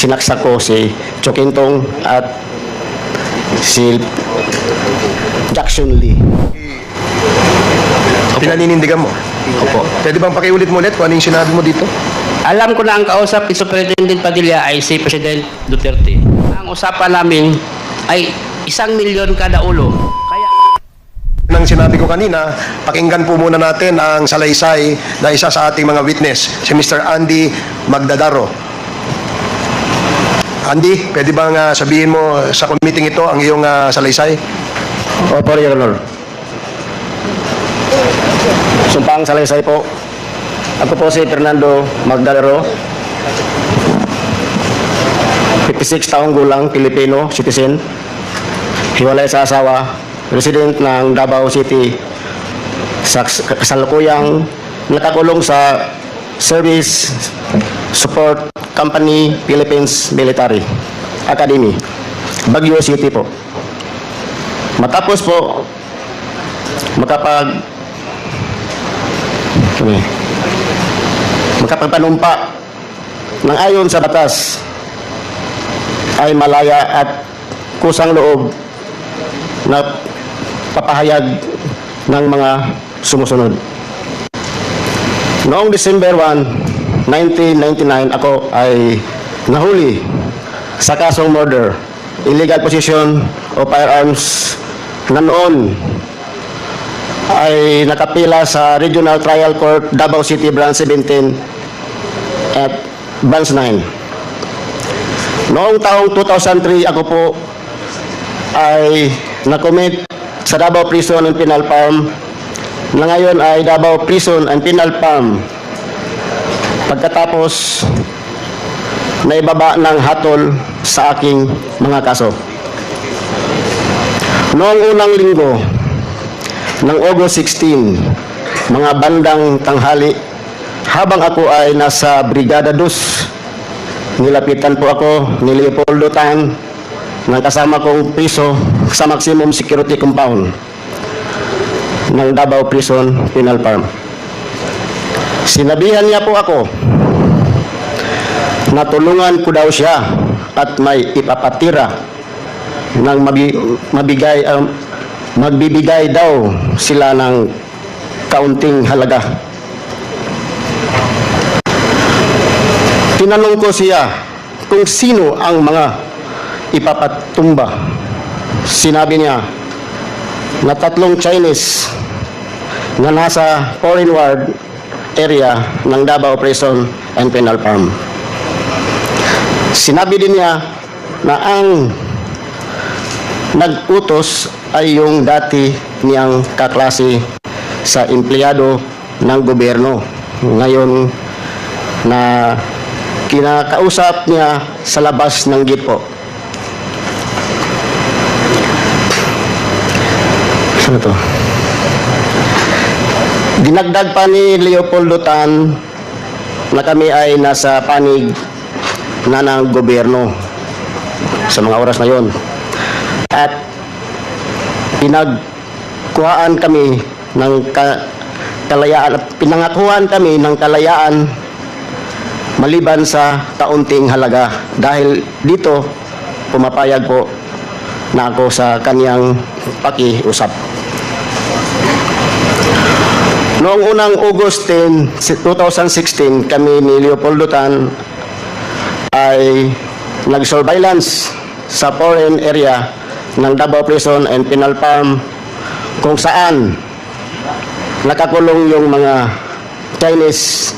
sinaksak ko si Chokintong at si Jackson Lee. Pinaninindigan mo? Opo. Pwede bang pakiulit mo ulit kung ano yung sinabi mo dito? Alam ko na ang kausap ni Superintendent Padilla ay si President Duterte. Ang usapan namin ay 1 milyon kada ulo. Kaya Nang sinabi ko kanina, pakinggan po muna natin ang salaysay na isa sa ating mga witness, si Mr. Andy Magdadaro. Andy, pwede bang sabihin mo sa meeting ito ang iyong salaysay? Opo, Your Honor. Sumpang salaysay po. Ako po si Fernando Magdalero, 56 taong gulang, Pilipino, citizen, hiwalay sa asawa, resident ng Davao City, sa kasalukuyang nakakulong sa Service Support Company Philippines Military Academy, Baguio City po. Matapos po makapagpanumpa ng ayon sa batas ay malaya at kusang loob na papahayag ng mga sumusunod. Noong December 1, 1999, ako ay nahuli sa kasong murder, illegal possession of firearms na noon ay nakapila sa Regional Trial Court, Davao City, Branch 17 at Branch 9. Noong taong 2003, ako po ay nakomit sa Davao Prison and Penal Farm na ngayon ay Davao Prison and Penal Farm pagkatapos na ibaba ng hatol sa aking mga kaso. Noong unang linggo ng August 16, mga bandang tanghali, habang ako ay nasa Brigada 2, nilapitan po ako ni Leopoldo Tan ng kasama kong piso sa maximum security compound ng Davao Prison Penal Farm. Sinabihan niya po ako na tulungan ko daw siya at may ipapatira ng magbibigay daw sila ng kaunting halaga. Tinanong ko siya kung sino ang mga ipapatumba. Sinabi niya na 3 Chinese na nasa foreign ward area ng Davao Prison and Penal Farm. Sinabi din niya na ang nag-utos ay yung dati niyang kaklase sa empleyado ng gobyerno. Ngayon na kinakausap niya sa labas ng gate po. Ano to? Dinagdag pa ni Leopoldo Tan na kami ay nasa panig na ng gobyerno sa mga oras na yon. At pinagkuhaan kami ng kalayaan at pinangakuhan kami ng kalayaan maliban sa kaunting halaga. Dahil dito pumapayag po na ako sa kaniyang pakiusap. Noong unang August 10, 2016, kami ni Leopoldo Tan ay nag-surveillance sa foreign area ng Davao Prison and Penal Farm kung saan nakakulong yung mga Chinese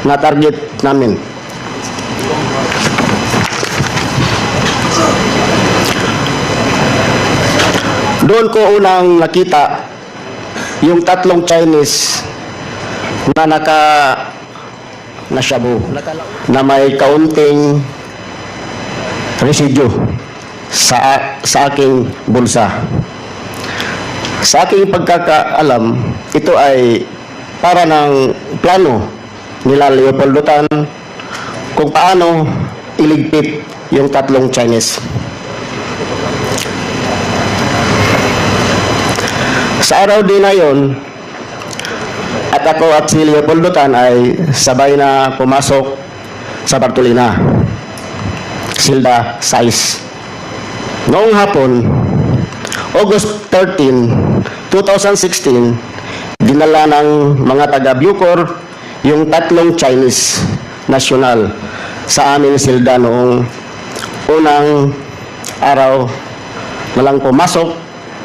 na target namin. Doon ko unang nakita yung 3 Chinese na nasyabu, na may kaunting residue sa aking bulsa. Sa aking pagkakaalam, ito ay para ng plano nila Leopoldo Tan kung paano iligpit yung 3 Chinese. Sa araw din na yon, at ako at si Leopoldo Tan ay sabay na pumasok sa Bartolina. silda size. Noong hapon, August 13, 2016, dinala ng mga taga Bucor yung 3 Chinese national sa aming silda noong unang araw na lang pumasok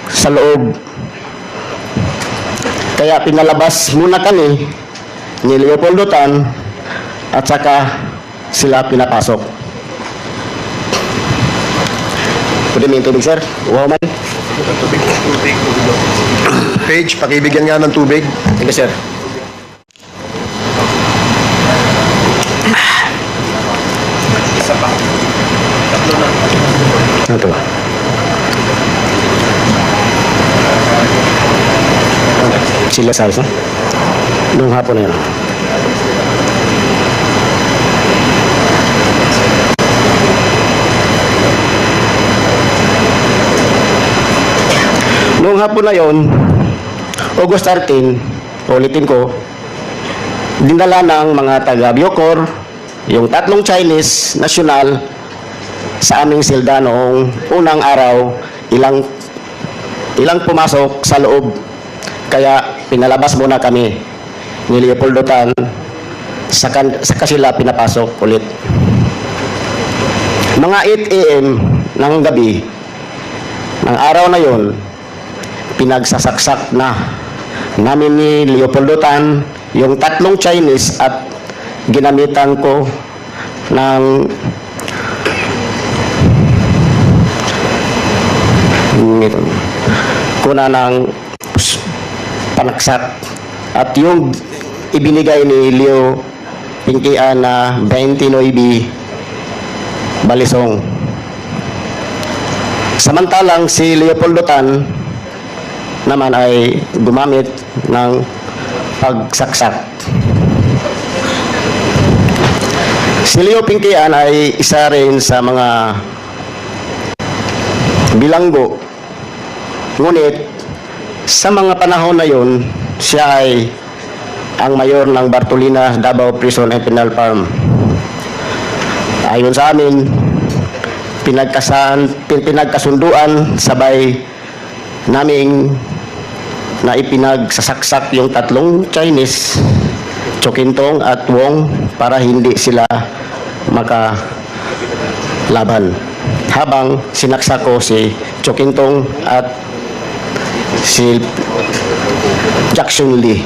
sa loob. Kaya pinalabas muna kami ni Leopoldo Tan at saka sila pinapasok. Pwede may tubig, sir? Wow, man. Page, pakibigyan nga ng tubig. Thank you, sir. Ito. Sila size, no? Noong hapon na yun. Noong hapon na yon, August 13, ulitin ko, dinala ng mga taga Bucor yung 3 Chinese national sa aming silda noong unang araw, ilang pumasok sa loob. Kaya pinalabas muna kami ni Leopoldo Tan, saka sila pinapasok ulit. Mga 8 a.m. ng gabi, ng araw na yon, pinagsasaksak na namin ni Leopoldo Tan yung 3 Chinese at ginamitan ko ng kuna ng panaksak at yung ibinigay ni Leo Pinkian na 29 balisong. Samantalang si Leopoldo Tan naman ay gumamit ng pagsaksak. Si Leo Pinkian ay isa rin sa mga bilanggo. Ngunit sa mga panahon na yon, siya ay ang mayor ng Bartolina, Davao Prison and Penal Farm. Ayon sa amin, pinagkasunduan sabay naming na ipinagsasaksak yung 3 Chinese, Chokintong at Wong, para hindi sila makalaban. Habang sinaksak ko si Chokintong at si Jackson Lee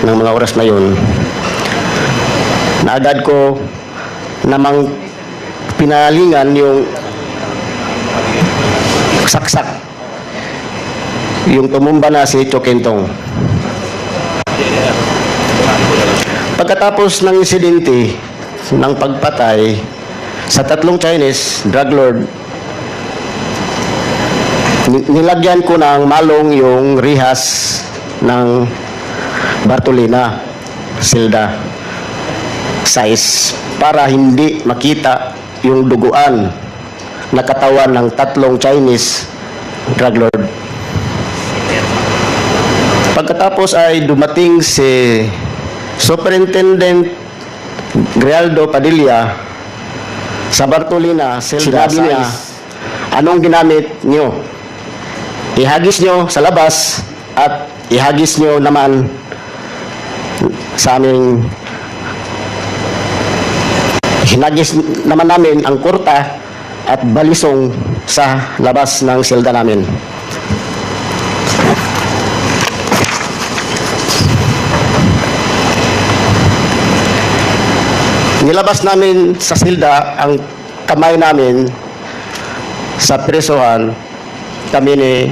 ng mga oras na yun, na agad ko namang pinalingan yung saksak, yung tumumba na si Chokintong. Pagkatapos ng insidente ng pagpatay sa 3 Chinese drug lord, nilagyan ko ng malong yung rihas ng Bartolina silda size para hindi makita yung duguan na katawan ng 3 Chinese drug lord. Pagkatapos ay dumating si Superintendent Grialdo Padilla sa Bartolina silda. Sinabi niya, anong ginamit niyo? Ihagis nyo sa labas at ihagis nyo naman sa aming hinagis naman namin ang kurta at balisong sa labas ng selda namin. Nilabas namin sa silda ang kamay namin sa presohan. Kami ni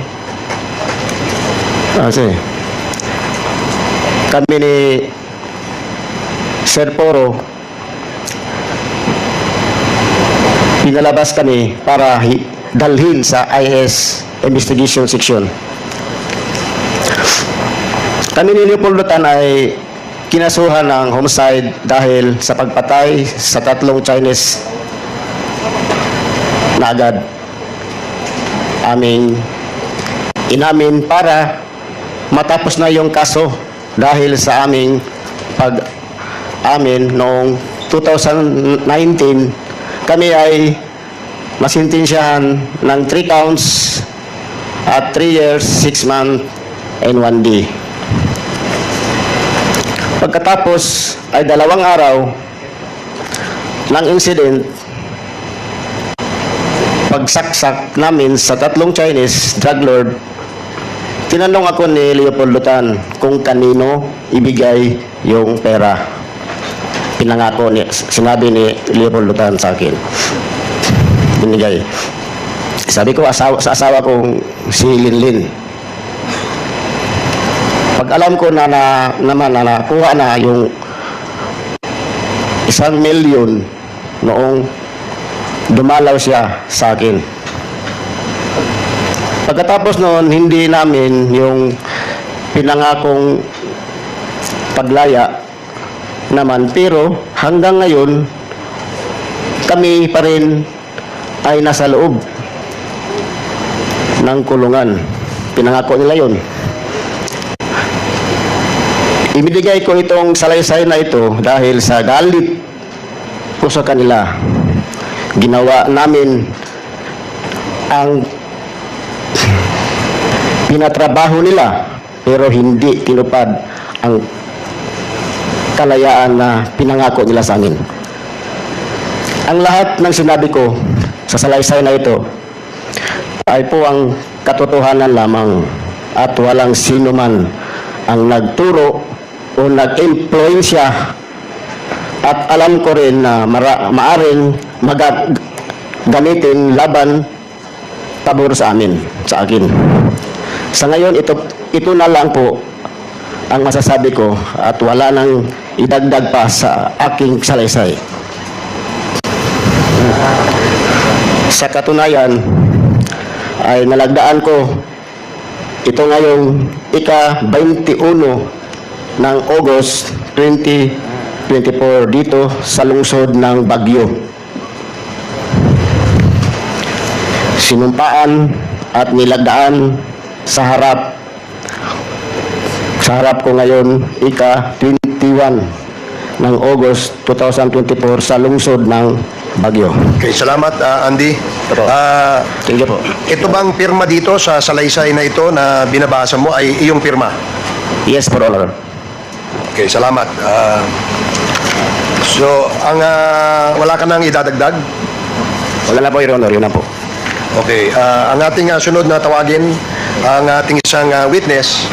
Sir Poro, pinalabas kami para dalhin sa IS Investigation Section. Kami ni Leopoldo Tan ay kinasuhan ng homicide dahil sa pagpatay sa 3 Chinese na agad aming inamin para matapos na yung kaso dahil sa aming pag-amin noong 2019 kami ay masintensyahan ng 3 counts at 3 years, 6 months, and 1 day. Pagkatapos ay 2 araw ng incident, pagsaksak namin sa 3 Chinese drug lord, tinanong ako ni Leopoldo Tan kung kanino ibigay yung pera. Pinangako sinabi ni Leopoldo Tan sa akin. Binigay. Sabi ko sa asawa kong si Linlin. Pag alam ko na nakuha na yung 1 milyon noong dumalaw siya sa akin. Pagkatapos noon, hindi namin yung pinangakong paglaya naman. Pero hanggang ngayon, kami pa rin ay nasa loob ng kulungan. Pinangako nila yun. Ibinigay ko itong salaysay na ito dahil sa galit ko sa kanila. Ginawa namin ang pinatrabaho nila pero hindi tinupad ang kalayaan na pinangako nila sa amin. Ang lahat ng sinabi ko sa salaysay na ito ay po ang katotohanan lamang at walang sino man ang nagturo o nag-influensya, at alam ko rin na maaring gamitin laban pabor sa akin. Sa ngayon, ito na lang po ang masasabi ko at wala nang idagdag pa sa aking salaysay. Sa katunayan, ay nalagdaan ko ito ngayong ika-21 ng August 2024 dito sa lungsod ng Baguio. Sinumpaan at nilagdaan sa harap ko ngayon ika-21 ng August 2024 sa lungsod ng Baguio. Okay, salamat Andy. Thank you po. Ito bang pirma dito sa salaysay na ito na binabasa mo ay iyong pirma? Yes, for honor. Okay, salamat. Wala ka nang idadagdag? Wala na po, Your Honor. Yun na po. Okay, ang ating sunod na tawagin, ang ating isang witness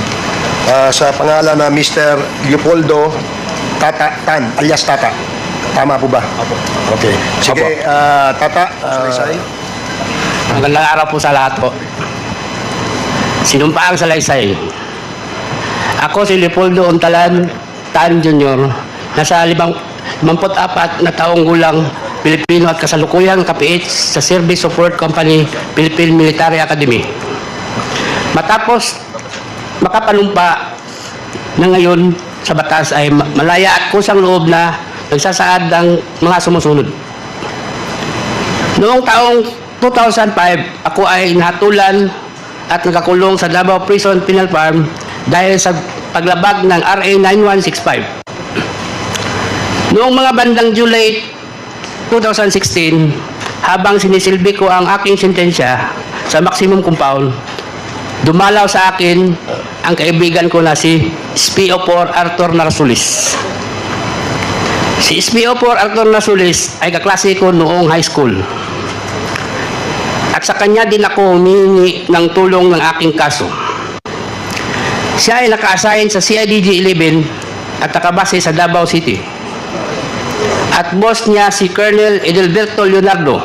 sa pangalan na Mr. Leopoldo Tan, alias Tata. Tama po ba? Opo. Okay. Sige, Tata, salaysay. Magandang araw po sa lahat po. Sinumpaang salaysay. Ako si Leopoldo Untalan Tan Jr. Nasa 54 na taong gulang, Pilipino at kasalukuyang kapiit sa Service Support Company, Philippine Military Academy. Matapos makapanumpa na ngayon sa batas ay malaya at kusang loob na nagsasaad ng mga sumusunod. Noong taong 2005, ako ay nahatulan at nakakulong sa Davao Prison Penal Farm dahil sa paglabag ng RA 9165. Noong mga bandang July 2016, habang sinisilbi ko ang aking sentensya sa maximum compound, dumalaw sa akin ang kaibigan ko na si SPO4 Arthur Narsulis. Si SPO4 Arthur Narsulis ay kaklase ko noong high school. At sa kanya din ako humingi ng tulong ng aking kaso. Siya ay naka-assign sa CIDG 11 at nakabase sa Davao City. At boss niya si Colonel Edelberto Leonardo,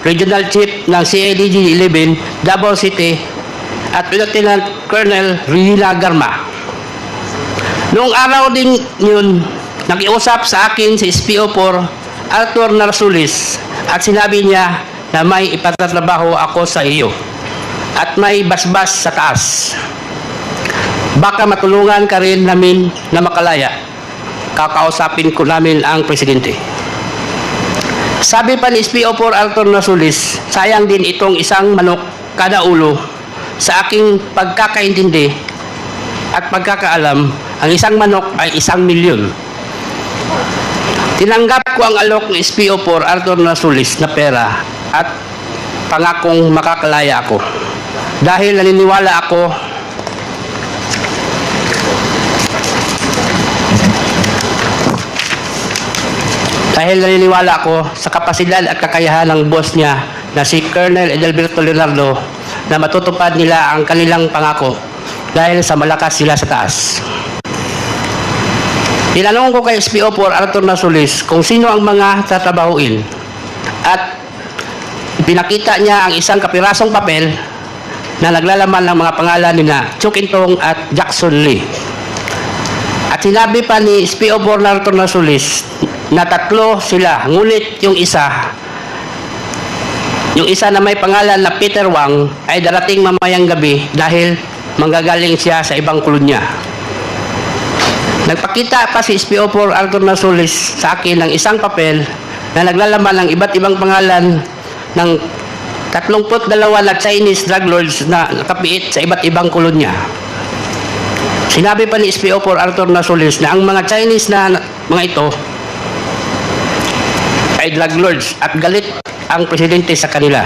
Regional Chief ng CIDG 11 Davao City, at Lieutenant Colonel Rina Garma. Noong araw din yun, nakiusap sa akin si SPO4 Arthur Narsulis at sinabi niya na may ipatatrabaho ako sa iyo at may basbas sa taas. Baka matulungan ka rin namin na makalaya. Kakausapin ko namin ang presidente. Sabi pa ni SPO4 Arthur Narsulis, sayang din itong isang manok kada ulo. Sa aking pagkakaintindi at pagkakaalam, ang isang manok ay 1 milyon. Tinanggap ko ang alok ng SPO4 Arthur Narsulis na pera at pangakong makakalaya ako. Dahil naniniwala ako sa kapasidad at kakayahan ng boss niya na si Colonel Edelberto Leonardo na matutupad nila ang kanilang pangako dahil sa malakas sila sa taas. Tinanong ko kay SPO4 Arthur Nasulis kung sino ang mga tatrabahuin at pinakita niya ang isang kapirasong papel na naglalaman ng mga pangalan ni na Chukintong at Jackson Lee. At sinabi pa ni SPO4 Arthur Nasulis na 3 sila, ngunit yung isa na may pangalan na Peter Wang ay darating mamayang gabi dahil manggagaling siya sa ibang kolonya. Nagpakita pa si SPO4 Arthur Nasulis sa akin ng isang papel na naglalaman ng iba't ibang pangalan ng 32 na Chinese drug lords na nakapiit sa iba't ibang kolonya. Sinabi pa ni SPO4 Arthur Nasulis na ang mga Chinese na mga ito ay drug lords at galit ang presidente sa kanila.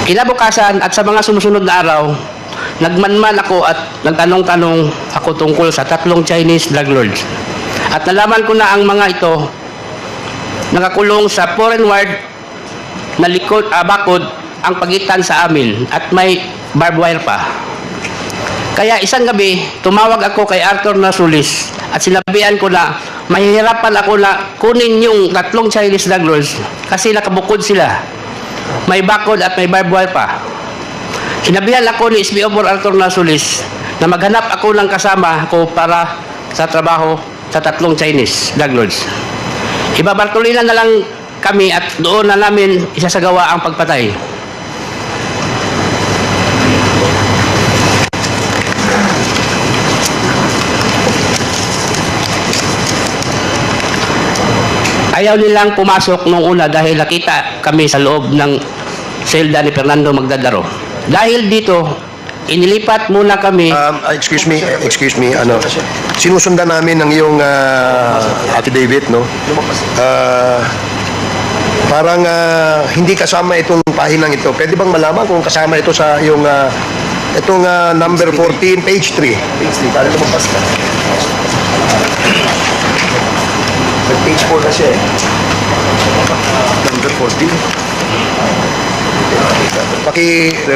Kinabukasan at sa mga sumusunod na araw, nagmanman ako at nagtanong-tanong ako tungkol sa 3 Chinese drug lords. At nalaman ko na ang mga ito nakakulong sa foreign ward na bakod ang pagitan sa amin at may barbed wire pa. Kaya isang gabi, tumawag ako kay Arthur Nasulis at sinabihan ko na mahihirapan ako na kunin yung 3 Chinese drug lords kasi nakabukod sila. May bakod at may barbed wire pa. Sinabihan ako ni SPO4 Arthur Nasulis na maghanap ako ng kasama ko para sa trabaho sa 3 Chinese drug lords. Ibabartolina na lang kami at doon na namin isasagawa ang pagpatay. Ayaw nilang pumasok nung una dahil nakita kami sa loob ng selda ni Fernando Magdadaro. Dahil dito, inilipat muna kami. Excuse me, sinusundan namin ng iyong affidavit, no? Parang hindi kasama itong pahinang ito. Pwede bang malaman kung kasama ito sa iyong itong number 14, page 3? Page 3, para lumabas ka. Page 4 na siya eh. Number 14. Paki 13.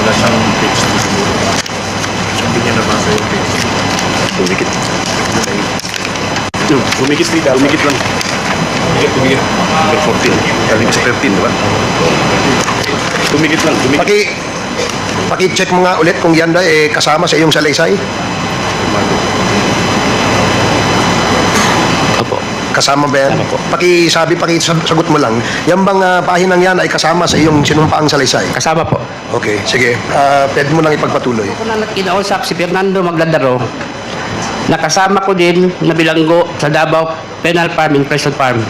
Wala siyang page 2 siguro. Hindi niya nabasa yung page 2. Dumikit. Dumikit lang. Dumikit. Number 14. Galing sa 13, di ba? Dumikit lang. Paki-check mo nga ulit kung yan na kasama sa iyong salaysay. Opo. Kasama ba yan? Kasama po. Pakisagot mo lang. Yan bang pahinang yan ay kasama sa iyong sinumpaang salaysay? Kasama po. Okay, sige. Pwede mo nang ipagpatuloy. Ako na kinausap si Fernando Magdadaro, nakasama ko din na bilanggo sa Davao Penal Farm and Prison Farm.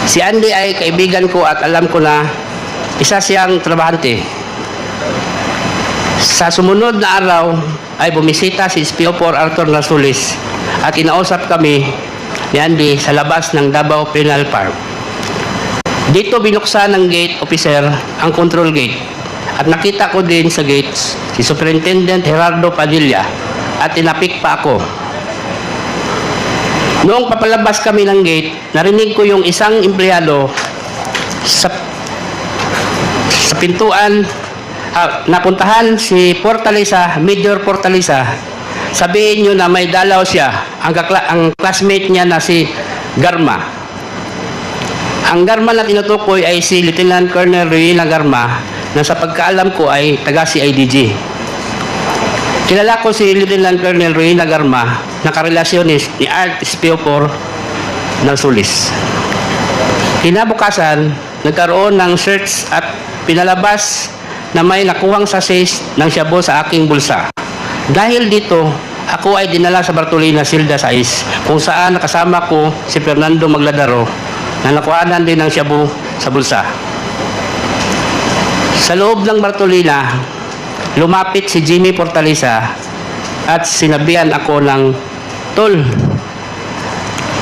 Si Andy ay kaibigan ko at alam ko na isa siyang trabahante. Sa sumunod na araw ay bumisita si SPO4 Arthur Nasulis at inausap kami ni Andy sa labas ng Davao Penal Farm. Dito binuksan ng gate officer ang control gate at nakita ko din sa gates si Superintendent Gerardo Padilla at tinapik pa ako. Noong papalabas kami ng gate, narinig ko yung isang empleyado sa pintuan napuntahan si Fortaleza, Major Fortaleza. Sabihin nyo na may dalaw siya, ang classmate niya na si Garma. Ang Garma na tinutukoy ay si Lieutenant Colonel Ruina Garma na sa pagkaalam ko ay taga CIDG. Kilala ko si Lieutenant Colonel Ruina Garma na karelasyon ni Art SPO4 Nasulis. Kinabukasan, nagkaroon ng search at pinalabas na may nakuhang sachet ng shabu sa aking bulsa. Dahil dito, ako ay dinala sa Bartolina Silda 6 kung saan nakasama ko si Fernando Magdadaro na nakuhanan din ng shabu sa bulsa. Sa loob ng Bartolina, lumapit si Jimmy Fortaleza at sinabihan ako ng, "Tol,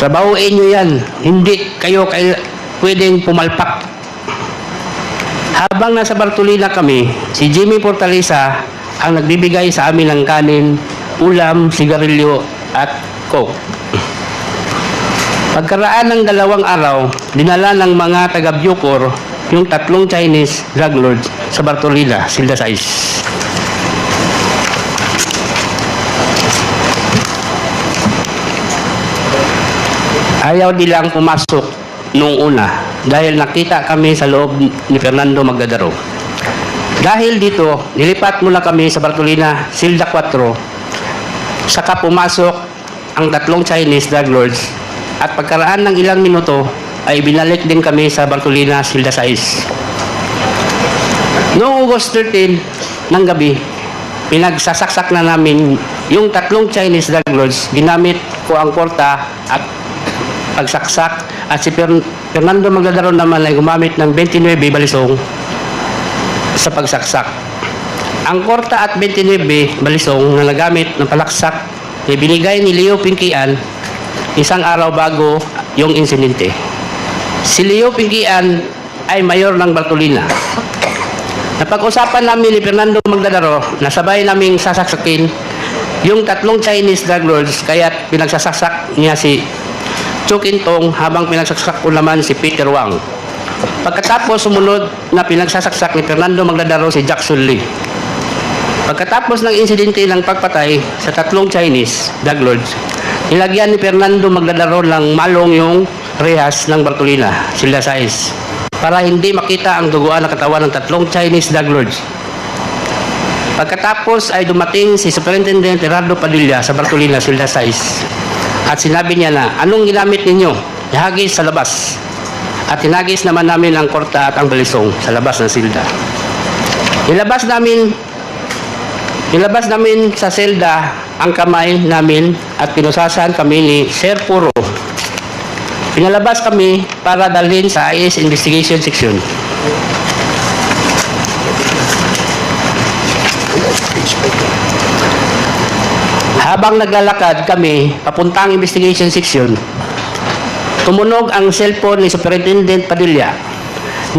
trabahuin nyo yan. Hindi kayo pwedeng pumalpak. Habang nasa Bartolina kami, si Jimmy Fortaleza ang nagbibigay sa amin ng kanin, ulam, sigarilyo at coke. Pagkaraan ng 2 araw, dinala ng mga taga-Bucor yung 3 Chinese drug lords sa Bartolina, Silda 6. Ayaw nilang pumasok nung una dahil nakita kami sa loob ni Fernando Magdadaro. Dahil dito, nilipat muna kami sa Bartolina, Silda 4, saka pumasok ang 3 Chinese drug lords at pagkaraan ng ilang minuto ay binalik din kami sa Bartolina, Silda 6. Noong August 13 ng gabi, pinagsasaksak na namin yung 3 Chinese drug lords. Ginamit ko ang porta at pagsaksak at si Fernando Magdadaro naman ay gumamit ng 29 balisong sa pagsaksak. Ang korta at 29 balisong na nagamit ng palaksak ay binigay ni Leo Pinkian 1 araw bago yung insidente. Si Leo Pinkian ay mayor ng Bartolina. Napag-usapan namin ni Fernando Magdadaro na sabay naming sasaksakin yung 3 Chinese drug lords kaya pinagsasaksak niya si Chukintong habang pinagsaksak ko naman si Peter Wang. Pagkatapos sumunod na pinagsasaksak ni Fernando Magdadaro si Jackson Lee. Pagkatapos ng insidente ng pagpatay sa 3 Chinese drug lords, nilagyan ni Fernando Magdadaro ng malong yung rehas ng Bartolina, Silda 6, para hindi makita ang duguan ng katawan ng 3 Chinese drug lords. Pagkatapos ay dumating si Superintendent Gerardo Padilla sa Bartolina, Silda 6. At sinabi niya na, anong ginamit ninyo? Ihagis sa labas. At hinagis naman namin ang korta at ang balisong sa labas ng silda. Nilabas namin sa silda ang kamay namin at pinusasan kami ni Sir Puro. Pinalabas kami para dalhin sa IS Investigation Section. Habang naglalakad kami papuntang investigation section, tumunog ang cellphone ni Superintendent Padilla.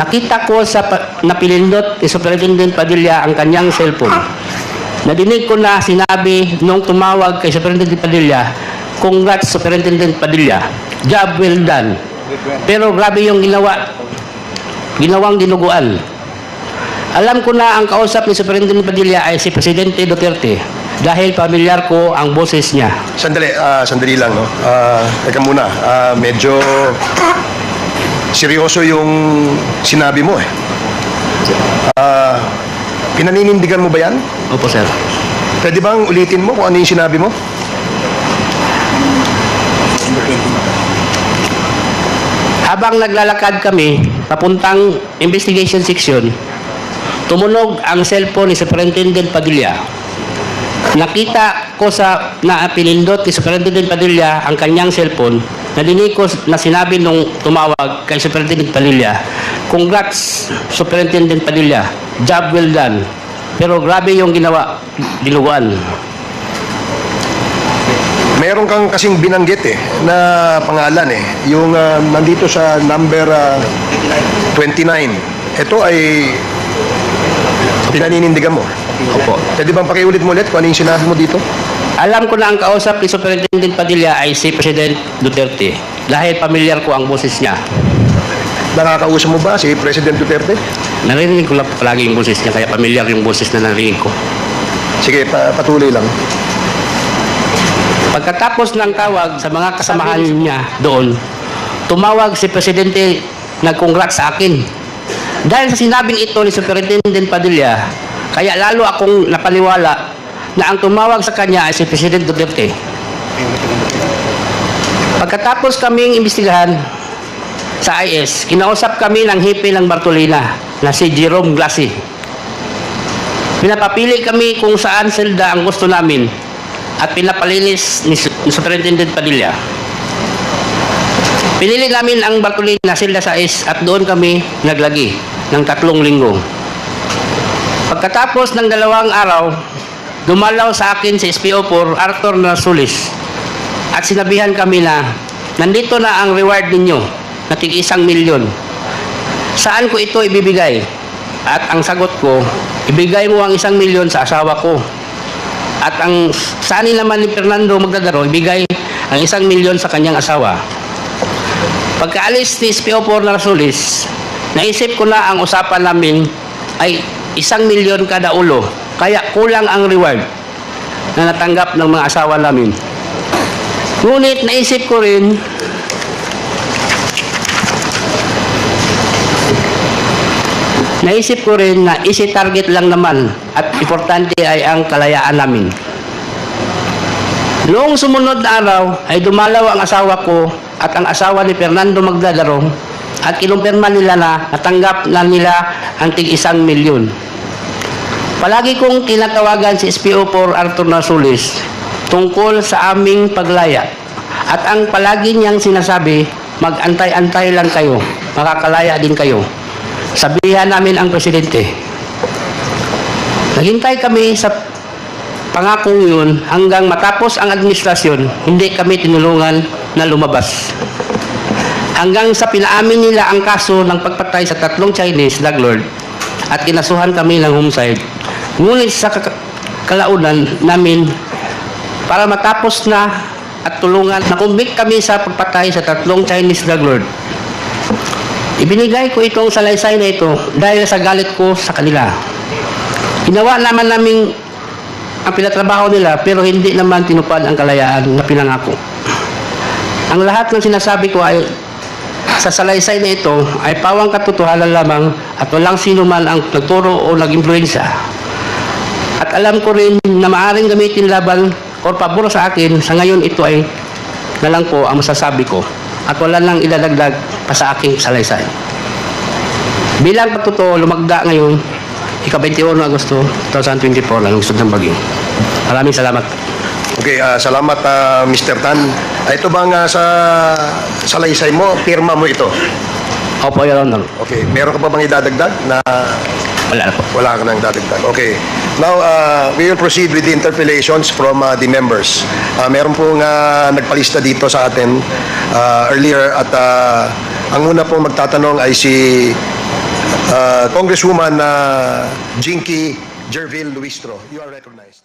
Nakita ko sa napilindot ni Superintendent Padilla ang kanyang cellphone. Nadinig ko na sinabi nung tumawag kay Superintendent Padilla, "Congrats Superintendent Padilla, job well done." Pero grabe yung ginawang dinuguan. Alam ko na ang kausap ni Superintendent Padilla ay si Presidente Duterte dahil pamilyar ko ang boses niya. Sandali lang, no? Teka muna, medyo seryoso yung sinabi mo, eh. Pinaninindigan mo ba yan? Opo, sir. Pwede bang ulitin mo kung ano yung sinabi mo? Habang naglalakad kami papuntang investigation section, tumunog ang cellphone ni Superintendent Padilla. Nakita ko sa napilindot ni Superintendent Padilla ang kanyang cellphone. Nadinig ko na sinabi nung tumawag kay Superintendent Padilla, "Congrats Superintendent Padilla, job well done." Pero grabe yung dinuguan. Meron kang kasing binanggit, na pangalan, yung nandito sa number 29. Ito ay pinaninindigan mo. Opo. Pwede bang pakiulit mo ulit kung ano yung sinabi mo dito? Alam ko na ang kausap ni Superintendent Padilla ay si President Duterte dahil pamilyar ko ang boses niya. Nakakausap mo ba si President Duterte? Narinig ko lang palagi yung boses niya kaya pamilyar yung boses na narinig ko. Sige, patuloy lang. Pagkatapos ng tawag sa mga kasamahan niya doon, tumawag si Presidente nag-congrats sa akin. Dahil sa sinabing ito ni Superintendent Padilla, kaya lalo akong napaniwala na ang tumawag sa kanya ay si President Duterte. Pagkatapos kaming imbestigahan sa IS, kinausap kami ng hipe ng Bartolina na si Jerome Glassi. Pinapapili kami kung saan selda ang gusto namin at pinapalinis ni Superintendent Padilla. Pinili namin ang Bartolina, Silda 6 at doon kami naglagi ng 3 linggo. Pagkatapos ng 2 araw, dumalaw sa akin si SPO4 Arthur Narsulis at sinabihan kami na nandito na ang reward ninyo. na tig 1 milyon. Saan ko ito ibibigay? At ang sagot ko, ibigay mo ang 1 milyon sa asawa ko. At ang sani naman ni Fernando Magdadaro, ibigay ang 1 milyon sa kanyang asawa. Pagkaalis ni SPO4 Narsulis, naisip ko na ang usapan namin ay 1 milyon kada ulo. Kaya kulang ang reward na natanggap ng mga asawa namin. Ngunit naisip ko rin na isi-target lang naman at importante ay ang kalayaan namin. Noong sumunod na araw ay dumalaw ang asawa ko at ang asawa ni Fernando Magdadaro at kinumpirma nila na natanggap na nila ang tig 1 milyon. Palagi kong tinatawagan si SPO4 Arthur Narsulis tungkol sa aming paglaya at ang palagi niyang sinasabi, mag-antay-antay lang kayo, makakalaya din kayo. Sabihan namin ang presidente. Naghintay kami sa pangakong yun hanggang matapos ang administrasyon, hindi kami tinulungan na lumabas. Hanggang sa pinaamin nila ang kaso ng pagpatay sa 3 Chinese drug at kinasuhan kami ng homicide. Ngunit sa kalaunan namin, para matapos na at tulungan, nakumbik kami sa pagpatay sa 3 Chinese drug. Ibinigay ko itong salaysay na ito dahil sa galit ko sa kanila. Ginawa naman namin ang pinatrabaho nila pero hindi naman tinupad ang kalayaan na pinangako. Ang lahat ng sinasabi ko ay sa salaysay na ito ay pawang katotohanan lamang at walang sino man ang nagturo o nag-impluensya. At alam ko rin na maaaring gamitin laban o pabor sa akin, sa ngayon ito ay na lang po ang masasabi ko at wala nang idadagdag pa sa aking salaysay. Bilang pagtotoo, lumagda ngayon, ika-21 Agosto 2024 ang lungsod ng Baguio. Maraming salamat. Okay, salamat Mr. Tan. Ito bang sa salaysay mo, pirma mo ito? Opo, Your Honor. Okay, meron ka pa bang idadagdag na Wala na po. wala ka nang dadagdag? Okay. Now, we will proceed with the interpellations from the members. Meron pong nagpalista dito sa atin earlier at ang una pong magtatanong ay si Congresswoman Jinky Jervil Luistro. You are recognized.